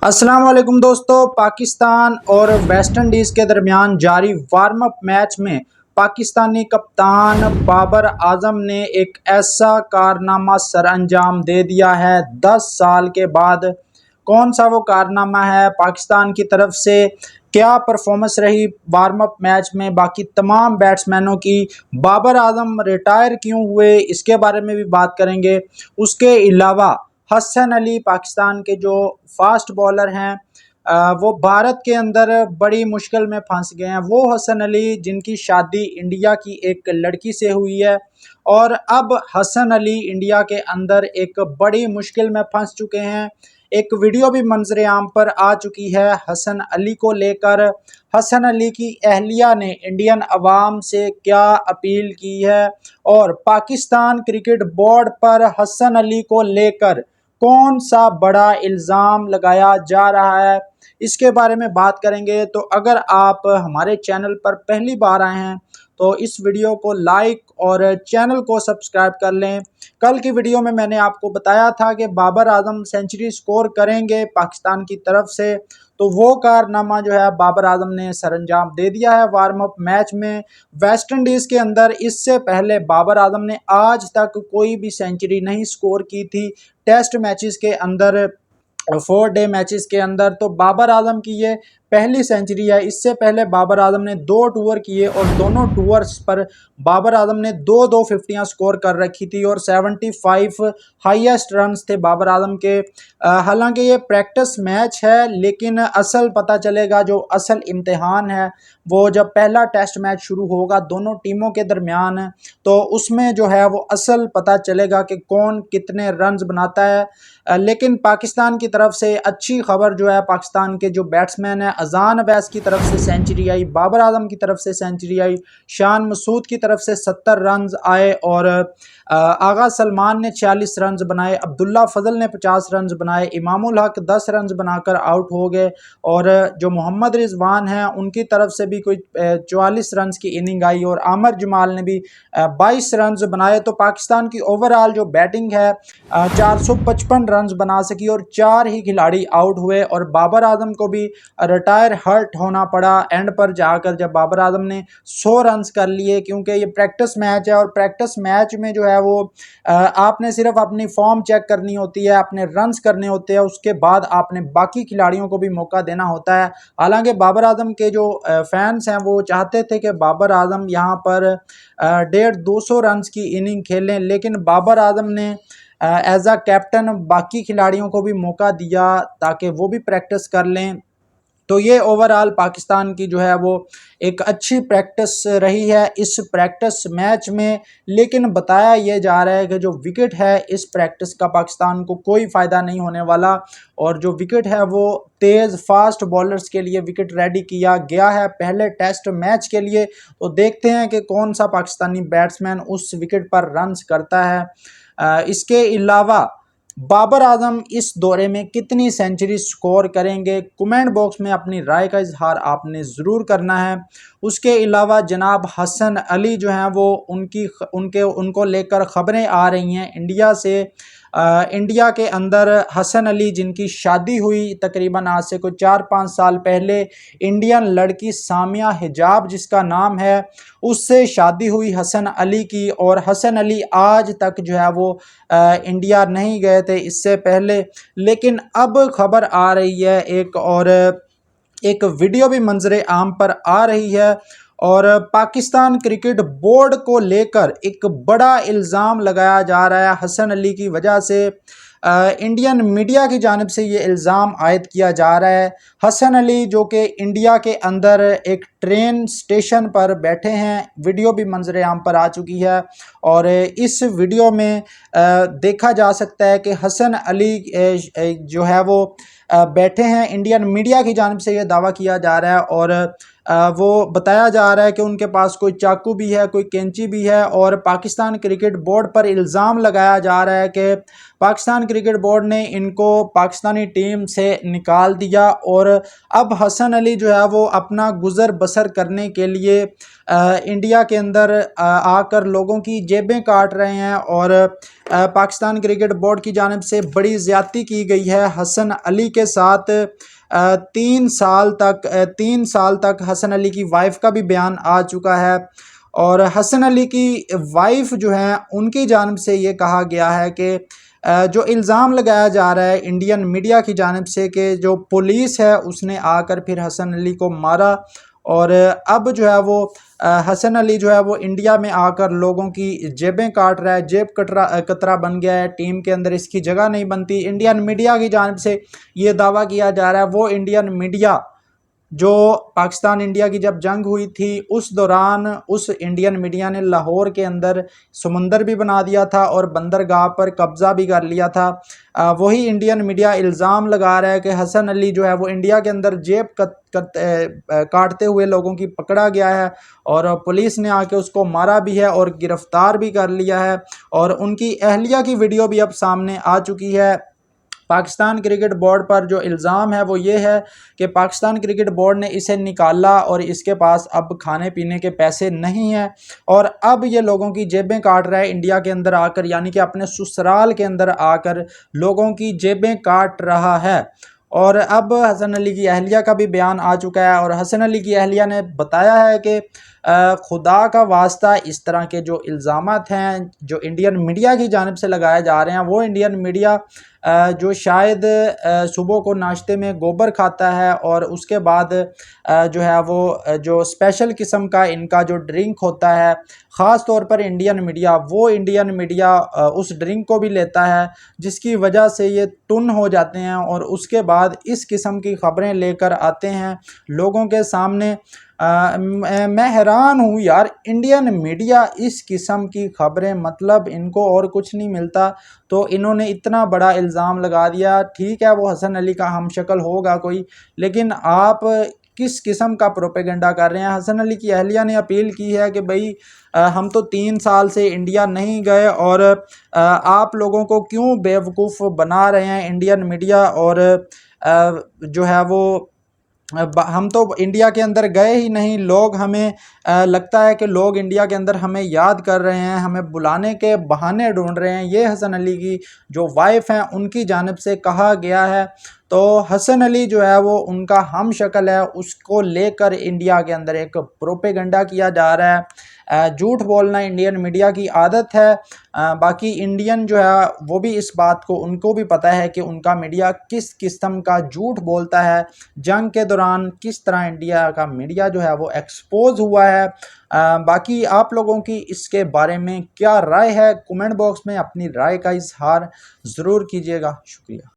السلام علیکم دوستو، پاکستان اور ویسٹ انڈیز کے درمیان جاری وارم اپ میچ میں پاکستانی کپتان بابر اعظم نے ایک ایسا کارنامہ سر انجام دے دیا ہے 10 سال کے بعد۔ کون سا وہ کارنامہ ہے؟ پاکستان کی طرف سے کیا پرفارمنس رہی وارم اپ میچ میں باقی تمام بیٹسمینوں کی؟ بابر اعظم ریٹائر کیوں ہوئے، اس کے بارے میں بھی بات کریں گے۔ اس کے علاوہ حسن علی پاکستان کے جو فاسٹ بالر ہیں، وہ بھارت کے اندر بڑی مشکل میں پھنس گئے ہیں۔ وہ حسن علی جن کی شادی انڈیا کی ایک لڑکی سے ہوئی ہے، اور اب حسن علی انڈیا کے اندر ایک بڑی مشکل میں پھنس چکے ہیں۔ ایک ویڈیو بھی منظر عام پر آ چکی ہے حسن علی کو لے کر۔ حسن علی کی اہلیہ نے انڈین عوام سے کیا اپیل کی ہے، اور پاکستان کرکٹ بورڈ پر حسن علی کو لے کر کون سا بڑا الزام لگایا جا رہا ہے، اس کے بارے میں بات کریں گے۔ تو اگر آپ ہمارے چینل پر پہلی بار آئے ہیں تو اس ویڈیو کو لائک اور چینل کو سبسکرائب کر لیں۔ کل کی ویڈیو میں نے آپ کو بتایا تھا کہ بابر اعظم سینچری سکور کریں گے پاکستان کی طرف سے، تو وہ کارنامہ جو ہے بابر اعظم نے سر انجام دے دیا ہے وارم اپ میچ میں ویسٹ انڈیز کے اندر۔ اس سے پہلے بابر اعظم نے آج تک کوئی بھی سینچری نہیں سکور کی تھی ٹیسٹ میچز کے اندر، 4 ڈے میچز کے اندر۔ تو بابر اعظم کی یہ پہلی سینچری ہے۔ اس سے پہلے بابر اعظم نے 2 ٹور کیے، اور دونوں ٹورز پر بابر اعظم نے 2 ففٹیاں سکور کر رکھی تھی، اور 75 ہائیسٹ رنز تھے بابر اعظم کے۔ حالانکہ یہ پریکٹس میچ ہے، لیکن اصل پتہ چلے گا، جو اصل امتحان ہے وہ جب پہلا ٹیسٹ میچ شروع ہوگا دونوں ٹیموں کے درمیان، تو اس میں جو ہے وہ اصل پتہ چلے گا کہ کون کتنے رنز بناتا ہے۔ لیکن پاکستان کی طرف سے اچھی خبر جو ہے، پاکستان کے جو بیٹسمین ہیں، اذان اویس کی طرف سے سینچری آئی، بابر اعظم کی طرف سے سینچری آئی، شان مسعود کی طرف سے 70 رنز آئے، اور آغا سلمان نے 46 رنز بنائے، عبداللہ فضل نے 50 رنز بنائے، امام الحق 10 رنز بنا کر آؤٹ ہو گئے، اور جو محمد رضوان ہیں ان کی طرف سے بھی کوئی 44 رنز کی اننگ آئی، اور عامر جمال نے بھی 22 رنز بنائے۔ تو پاکستان کی اوورال جو بیٹنگ ہے 455 رنز بنا سکی، اور 4 ہی کھلاڑی آؤٹ ہوئے، اور بابر اعظم کو بھی ریٹائر ہرٹ ہونا پڑا اینڈ پر جا کر، جب بابر اعظم نے 100 رنز کر لیے، کیونکہ یہ پریکٹس میچ ہے، اور پریکٹس میچ میں جو ہے وہ آپ نے صرف اپنی فارم چیک کرنی ہوتی ہے، اپنے رنز کرنے ہوتے ہیں، اس کے بعد آپ نے باقی کھلاڑیوں کو بھی موقع دینا ہوتا ہے۔ حالانکہ بابر اعظم کے جو فینس ہیں وہ چاہتے تھے کہ بابر اعظم یہاں پر 150-200 رنز کی اننگ کھیلیں، لیکن بابر اعظم نے ایز اے کیپٹن باقی کھلاڑیوں کو بھی موقع دیا تاکہ وہ بھی پریکٹس کر لیں۔ تو یہ اوورال پاکستان کی جو ہے وہ ایک اچھی پریکٹس رہی ہے اس پریکٹس میچ میں، لیکن بتایا یہ جا رہا ہے کہ جو وکٹ ہے اس پریکٹس کا پاکستان کو کوئی فائدہ نہیں ہونے والا، اور جو وکٹ ہے وہ تیز فاسٹ بالرز کے لیے وکٹ ریڈی کیا گیا ہے پہلے ٹیسٹ میچ کے لیے۔ تو دیکھتے ہیں کہ کون سا پاکستانی بیٹسمین اس وکٹ پر رنز کرتا ہے۔ اس کے علاوہ بابر اعظم اس دورے میں کتنی سینچری سکور کریں گے، کمنٹ باکس میں اپنی رائے کا اظہار آپ نے ضرور کرنا ہے۔ اس کے علاوہ جناب حسن علی جو ہیں وہ ان کو لے کر خبریں آ رہی ہیں انڈیا سے۔ انڈیا کے اندر حسن علی جن کی شادی ہوئی تقریباً آج سے کوئی 4-5 سال پہلے، انڈین لڑکی سامیہ حجاب جس کا نام ہے، اس سے شادی ہوئی حسن علی کی، اور حسن علی آج تک جو ہے وہ انڈیا نہیں گئے تھے اس سے پہلے، لیکن اب خبر آ رہی ہے ایک ویڈیو بھی منظر عام پر آ رہی ہے، اور پاکستان کرکٹ بورڈ کو لے کر ایک بڑا الزام لگایا جا رہا ہے حسن علی کی وجہ سے۔ انڈین میڈیا کی جانب سے یہ الزام عائد کیا جا رہا ہے۔ حسن علی جو کہ انڈیا کے اندر ایک ٹرین سٹیشن پر بیٹھے ہیں، ویڈیو بھی منظر عام پر آ چکی ہے، اور اس ویڈیو میں دیکھا جا سکتا ہے کہ حسن علی جو ہے وہ بیٹھے ہیں۔ انڈین میڈیا کی جانب سے یہ دعویٰ کیا جا رہا ہے، اور وہ بتایا جا رہا ہے کہ ان کے پاس کوئی چاقو بھی ہے، کوئی کینچی بھی ہے، اور پاکستان کرکٹ بورڈ پر الزام لگایا جا رہا ہے کہ پاکستان کرکٹ بورڈ نے ان کو پاکستانی ٹیم سے نکال دیا، اور اب حسن علی جو ہے وہ اپنا گزر بسر کرنے کے لیے انڈیا کے اندر آ کر لوگوں کی جیبیں کاٹ رہے ہیں، اور پاکستان کرکٹ بورڈ کی جانب سے بڑی زیادتی کی گئی ہے حسن علی کے ساتھ۔ 3 سال تک حسن علی کی وائف کا بھی بیان آ چکا ہے، اور حسن علی کی وائف جو ہیں ان کی جانب سے یہ کہا گیا ہے کہ جو الزام لگایا جا رہا ہے انڈین میڈیا کی جانب سے کہ جو پولیس ہے اس نے آ کر پھر حسن علی کو مارا، اور اب جو ہے وہ حسن علی جو ہے وہ انڈیا میں آ کر لوگوں کی جیبیں کاٹ رہا ہے، جیب کترا بن گیا ہے، ٹیم کے اندر اس کی جگہ نہیں بنتی۔ انڈین میڈیا کی جانب سے یہ دعویٰ کیا جا رہا ہے، وہ انڈین میڈیا جو پاکستان انڈیا کی جب جنگ ہوئی تھی اس دوران اس انڈین میڈیا نے لاہور کے اندر سمندر بھی بنا دیا تھا اور بندرگاہ پر قبضہ بھی کر لیا تھا۔ وہی انڈین میڈیا الزام لگا رہا ہے کہ حسن علی جو ہے وہ انڈیا کے اندر جیب کاٹتے ہوئے لوگوں کی پکڑا گیا ہے، اور پولیس نے آ کے اس کو مارا بھی ہے اور گرفتار بھی کر لیا ہے، اور ان کی اہلیہ کی ویڈیو بھی اب سامنے آ چکی ہے۔ پاکستان کرکٹ بورڈ پر جو الزام ہے وہ یہ ہے کہ پاکستان کرکٹ بورڈ نے اسے نکالا اور اس کے پاس اب کھانے پینے کے پیسے نہیں ہیں، اور اب یہ لوگوں کی جیبیں کاٹ رہا ہے انڈیا کے اندر آ کر، یعنی کہ اپنے سسرال کے اندر آ کر لوگوں کی جیبیں کاٹ رہا ہے۔ اور اب حسن علی کی اہلیہ کا بھی بیان آ چکا ہے، اور حسن علی کی اہلیہ نے بتایا ہے کہ خدا کا واسطہ اس طرح کے جو الزامات ہیں جو انڈین میڈیا کی جانب سے لگائے جا رہے ہیں، وہ انڈین میڈیا جو شاید صبح کو ناشتے میں گوبر کھاتا ہے اور اس کے بعد جو ہے وہ جو اسپیشل قسم کا ان کا جو ڈرنک ہوتا ہے، خاص طور پر انڈین میڈیا، وہ انڈین میڈیا اس ڈرنک کو بھی لیتا ہے، جس کی وجہ سے یہ ٹن ہو جاتے ہیں، اور اس کے بعد اس قسم کی خبریں لے کر آتے ہیں لوگوں کے سامنے۔ میں حیران ہوں یار، انڈین میڈیا اس قسم کی خبریں، مطلب ان کو اور کچھ نہیں ملتا تو انہوں نے اتنا بڑا الزام لگا دیا۔ ٹھیک ہے وہ حسن علی کا ہم شکل ہوگا کوئی، لیکن آپ کس قسم کا پروپیگنڈا کر رہے ہیں؟ حسن علی کی اہلیہ نے اپیل کی ہے کہ بھئی ہم تو 3 سال سے انڈیا نہیں گئے، اور آپ لوگوں کو کیوں بیوقوف بنا رہے ہیں انڈین میڈیا، اور جو ہے وہ ہم تو انڈیا کے اندر گئے ہی نہیں، لوگ ہمیں لگتا ہے کہ لوگ انڈیا کے اندر ہمیں یاد کر رہے ہیں، ہمیں بلانے کے بہانے ڈھونڈ رہے ہیں، یہ حسن علی کی جو وائف ہیں ان کی جانب سے کہا گیا ہے۔ تو حسن علی جو ہے وہ ان کا ہم شکل ہے، اس کو لے کر انڈیا کے اندر ایک پروپیگنڈا کیا جا رہا ہے۔ جھوٹ بولنا انڈین میڈیا کی عادت ہے۔ باقی انڈین جو ہے وہ بھی اس بات کو، ان کو بھی پتہ ہے کہ ان کا میڈیا کس قسم کا جھوٹ بولتا ہے۔ جنگ کے دوران کس طرح انڈیا کا میڈیا جو ہے وہ ایکسپوز ہوا ہے۔ باقی آپ لوگوں کی اس کے بارے میں کیا رائے ہے؟ کومنٹ باکس میں اپنی رائے کا اظہار ضرور کیجیے گا۔ شکریہ۔